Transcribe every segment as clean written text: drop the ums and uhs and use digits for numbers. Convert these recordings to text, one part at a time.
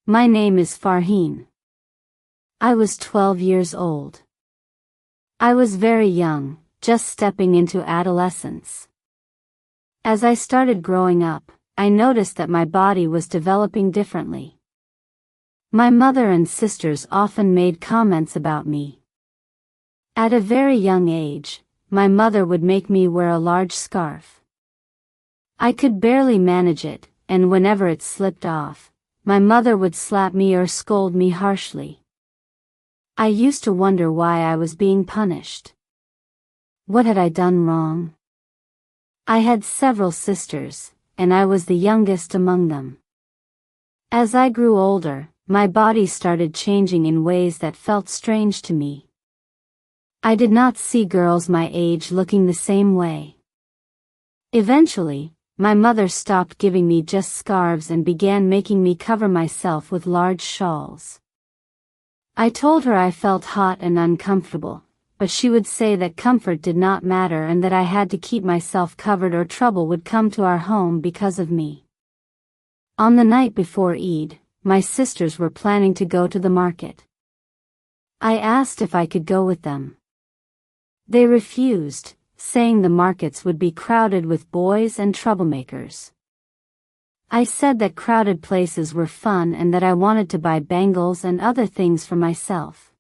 My name is Farheen. I was 12 years old. I was very young, just stepping into adolescence. As I started growing up, I noticed that my body was developing differently. My mother and sisters often made comments about me. At a very young age, my mother would make me wear a large scarf. I could barely manage it, and whenever it slipped off, my mother would slap me or scold me harshly. I used to wonder why I was being punished. What had I done wrong? I had several sisters, and I was the youngest among them. As I grew older, my body started changing in ways that felt strange to me. I did not see girls my age looking the same way. Eventually, my mother stopped giving me just scarves and began making me cover myself with large shawls. I told her I felt hot and uncomfortable, but she would say that comfort did not matter and that I had to keep myself covered or trouble would come to our home because of me. On the night before Eid, my sisters were planning to go to the market. I asked if I could go with them. They refused, saying the markets would be crowded with boys and troublemakers. I said that crowded places were fun and that I wanted to buy bangles and other things for myself.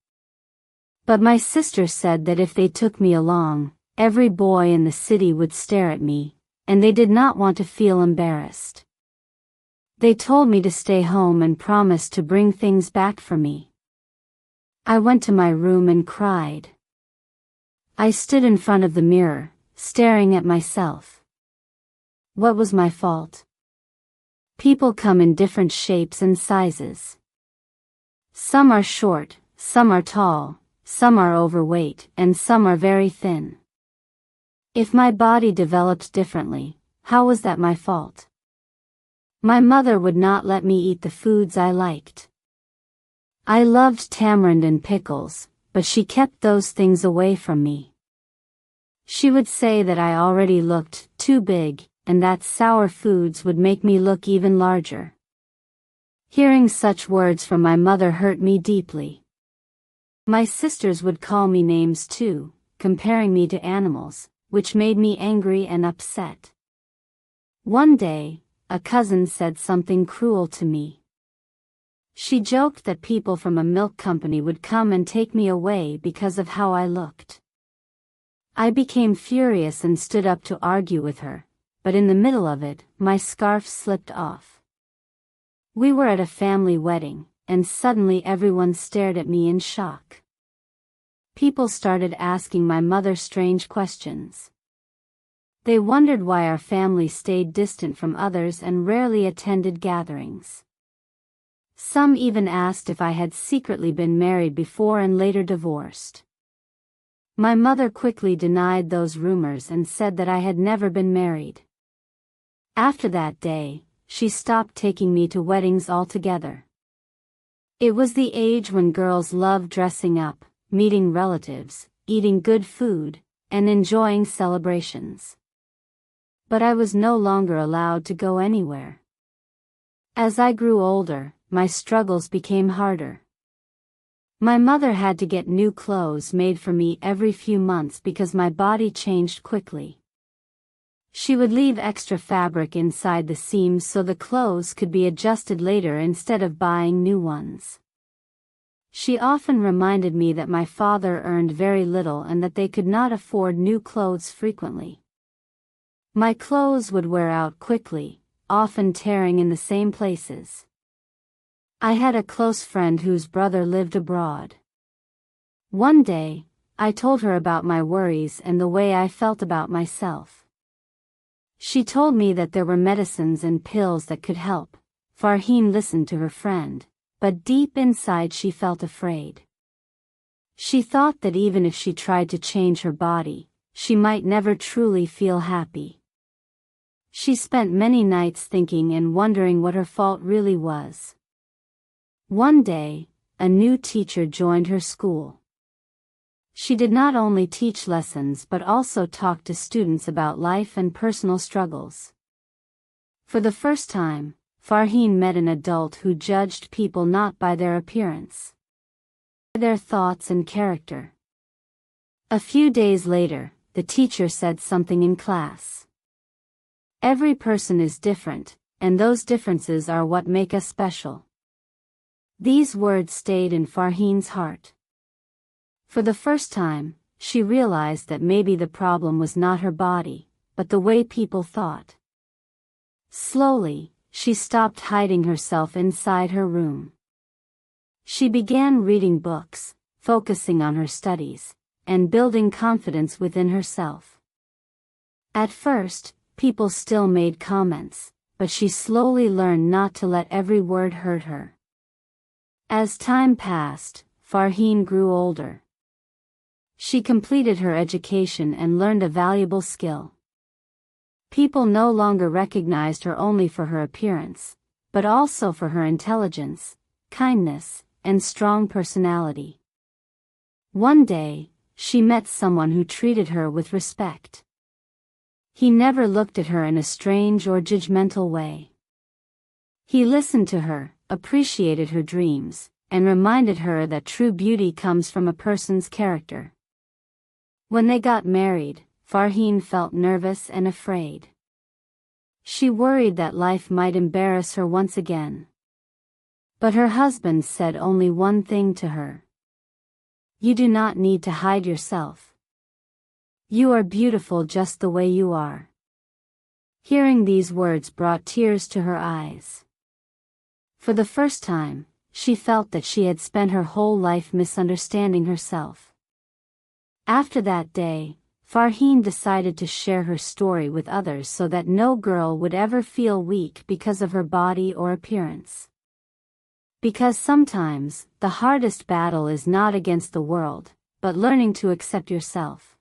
But my sister said that if they took me along, every boy in the city would stare at me, and they did not want to feel embarrassed. They told me to stay home and promised to bring things back for me. I went to my room and cried. I stood in front of the mirror, staring at myself. What was my fault? People come in different shapes and sizes. Some are short, some are tall, some are overweight, and some are very thin. If my body developed differently, how was that my fault? My mother would not let me eat the foods I liked. I loved tamarind and pickles, but she kept those things away from me. She would say that I already looked too big, and that sour foods would make me look even larger. Hearing such words from my mother hurt me deeply. My sisters would call me names too, comparing me to animals, which made me angry and upset. One day, a cousin said something cruel to me. She joked that people from a milk company would come and take me away because of how I looked. I became furious and stood up to argue with her, but in the middle of it, my scarf slipped off. We were at a family wedding, and suddenly everyone stared at me in shock. People started asking my mother strange questions. They wondered why our family stayed distant from others and rarely attended gatherings. Some even asked if I had secretly been married before and later divorced. My mother quickly denied those rumors and said that I had never been married. After that day, she stopped taking me to weddings altogether. It was the age when girls loved dressing up, meeting relatives, eating good food, and enjoying celebrations. But I was no longer allowed to go anywhere. As I grew older, my struggles became harder. My mother had to get new clothes made for me every few months because my body changed quickly. She would leave extra fabric inside the seams so the clothes could be adjusted later instead of buying new ones. She often reminded me that my father earned very little and that they could not afford new clothes frequently. My clothes would wear out quickly, often tearing in the same places. I had a close friend whose brother lived abroad. One day, I told her about my worries and the way I felt about myself. She told me that there were medicines and pills that could help. Farheen listened to her friend, but deep inside she felt afraid. She thought that even if she tried to change her body, she might never truly feel happy. She spent many nights thinking and wondering what her fault really was. One day, a new teacher joined her school. She did not only teach lessons but also talk to students about life and personal struggles. For the first time, Farheen met an adult who judged people not by their appearance, but their thoughts and character. A few days later, the teacher said something in class. Every person is different, and those differences are what make us special. These words stayed in Farheen's heart. For the first time, she realized that maybe the problem was not her body, but the way people thought. Slowly, she stopped hiding herself inside her room. She began reading books, focusing on her studies, and building confidence within herself. At first, people still made comments, but she slowly learned not to let every word hurt her. As time passed, Farheen grew older. She completed her education and learned a valuable skill. People no longer recognized her only for her appearance, but also for her intelligence, kindness, and strong personality. One day, she met someone who treated her with respect. He never looked at her in a strange or judgmental way. He listened to her, appreciated her dreams, and reminded her that true beauty comes from a person's character. When they got married, Farheen felt nervous and afraid. She worried that life might embarrass her once again. But her husband said only one thing to her. "You do not need to hide yourself. You are beautiful just the way you are." Hearing these words brought tears to her eyes. For the first time, she felt that she had spent her whole life misunderstanding herself. After that day, Farheen decided to share her story with others so that no girl would ever feel weak because of her body or appearance. Because sometimes, the hardest battle is not against the world, but learning to accept yourself.